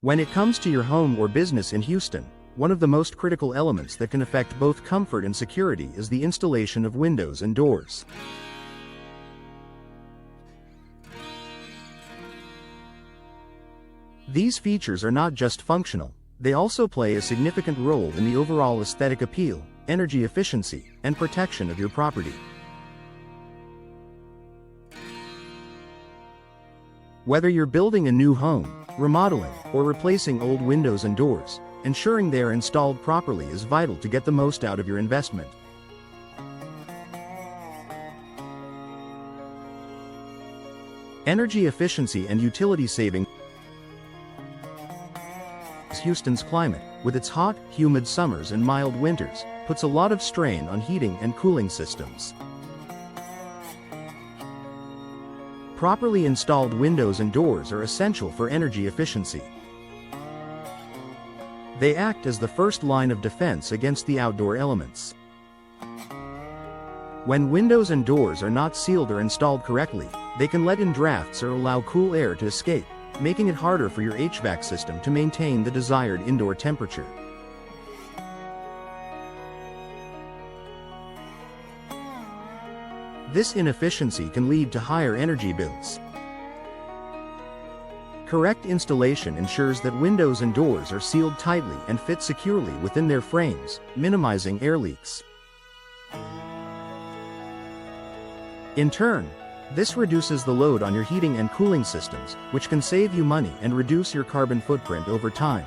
When it comes to your home or business in Houston, one of the most critical elements that can affect both comfort and security is the installation of windows and doors. These features are not just functional, they also play a significant role in the overall aesthetic appeal, energy efficiency, and protection of your property. Whether you're building a new home, remodeling, or replacing old windows and doors, ensuring they are installed properly is vital to get the most out of your investment. Energy efficiency and utility saving. Houston's climate, with its hot, humid summers and mild winters, puts a lot of strain on heating and cooling systems. Properly installed windows and doors are essential for energy efficiency. They act as the first line of defense against the outdoor elements. When windows and doors are not sealed or installed correctly, they can let in drafts or allow cool air to escape, making it harder for your HVAC system to maintain the desired indoor temperature. This inefficiency can lead to higher energy bills. Correct installation ensures that windows and doors are sealed tightly and fit securely within their frames, minimizing air leaks. In turn, this reduces the load on your heating and cooling systems, which can save you money and reduce your carbon footprint over time.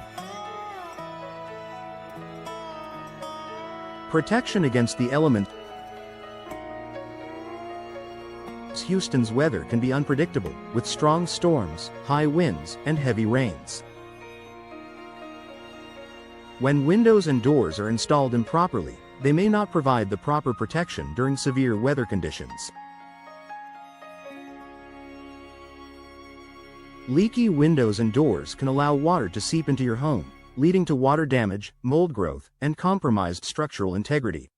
Protection against the elements. Houston's weather can be unpredictable, with strong storms, high winds, and heavy rains. When windows and doors are installed improperly, they may not provide the proper protection during severe weather conditions. Leaky windows and doors can allow water to seep into your home, leading to water damage, mold growth, and compromised structural integrity.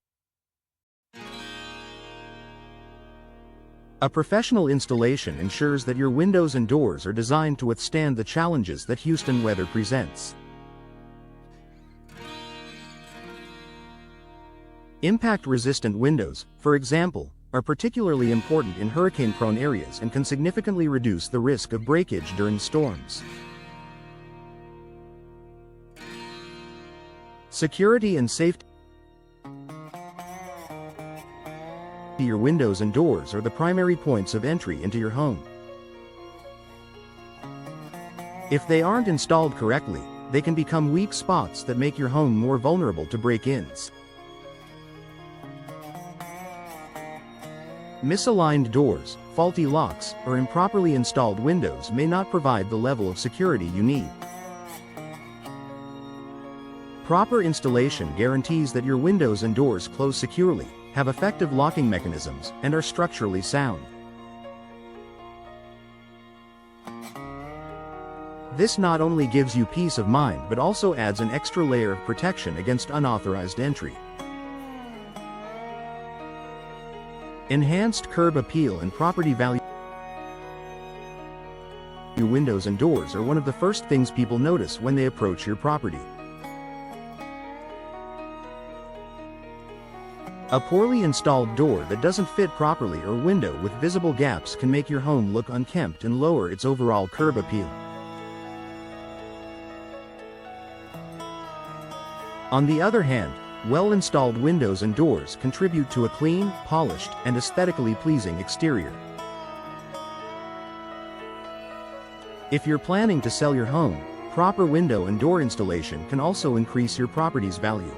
A professional installation ensures that your windows and doors are designed to withstand the challenges that Houston weather presents. Impact-resistant windows, for example, are particularly important in hurricane-prone areas and can significantly reduce the risk of breakage during storms. Security and safety. Your windows and doors are the primary points of entry into your home. If they aren't installed correctly, they can become weak spots that make your home more vulnerable to break-ins. Misaligned doors, faulty locks, or improperly installed windows may not provide the level of security you need. Proper installation guarantees that your windows and doors close securely, have effective locking mechanisms, and are structurally sound. This not only gives you peace of mind but also adds an extra layer of protection against unauthorized entry. Enhanced curb appeal and property value. Windows and doors are one of the first things people notice when they approach your property. A poorly installed door that doesn't fit properly or window with visible gaps can make your home look unkempt and lower its overall curb appeal. On the other hand, well-installed windows and doors contribute to a clean, polished, and aesthetically pleasing exterior. If you're planning to sell your home, proper window and door installation can also increase your property's value.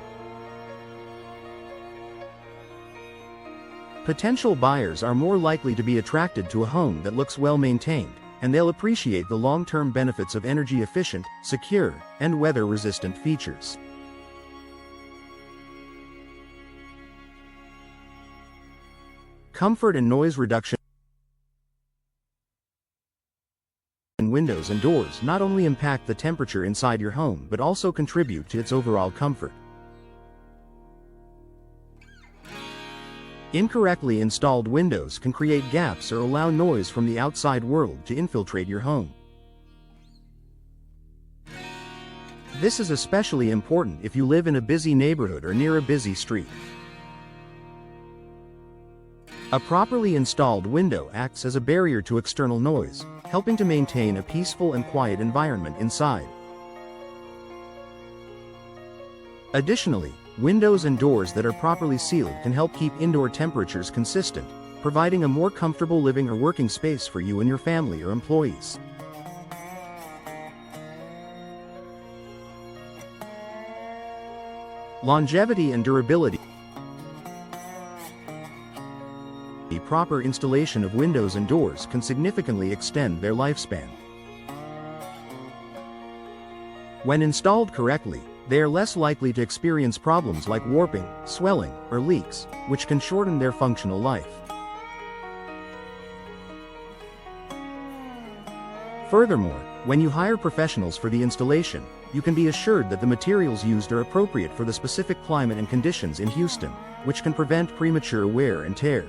Potential buyers are more likely to be attracted to a home that looks well maintained, and they'll appreciate the long-term benefits of energy-efficient, secure, and weather-resistant features. Comfort and noise reduction. Windows and doors not only impact the temperature inside your home but also contribute to its overall comfort. Incorrectly installed windows can create gaps or allow noise from the outside world to infiltrate your home. This is especially important if you live in a busy neighborhood or near a busy street. A properly installed window acts as a barrier to external noise, helping to maintain a peaceful and quiet environment inside. Additionally, windows and doors that are properly sealed can help keep indoor temperatures consistent, providing a more comfortable living or working space for you and your family or employees. Longevity and durability. The proper installation of windows and doors can significantly extend their lifespan. When installed correctly, they are less likely to experience problems like warping, swelling, or leaks, which can shorten their functional life. Furthermore, when you hire professionals for the installation, you can be assured that the materials used are appropriate for the specific climate and conditions in Houston, which can prevent premature wear and tear.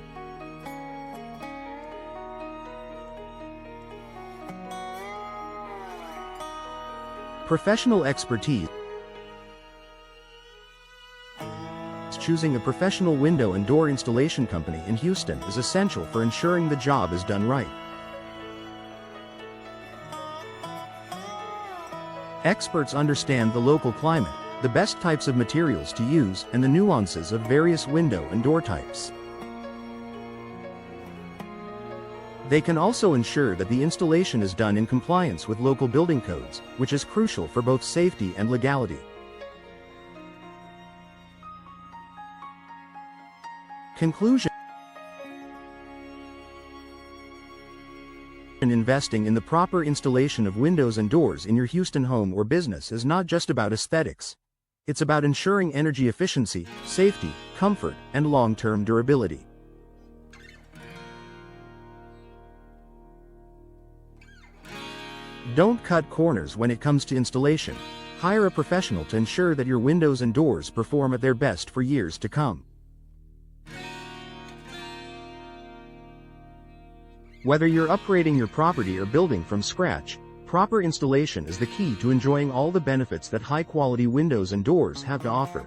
Professional expertise. Choosing a professional window and door installation company in Houston is essential for ensuring the job is done right. Experts understand the local climate, the best types of materials to use, and the nuances of various window and door types. They can also ensure that the installation is done in compliance with local building codes, which is crucial for both safety and legality. Conclusion. Investing in the proper installation of windows and doors in your Houston home or business is not just about aesthetics. It's about ensuring energy efficiency, safety, comfort, and long-term durability. Don't cut corners when it comes to installation. Hire a professional to ensure that your windows and doors perform at their best for years to come. Whether you're upgrading your property or building from scratch, proper installation is the key to enjoying all the benefits that high-quality windows and doors have to offer.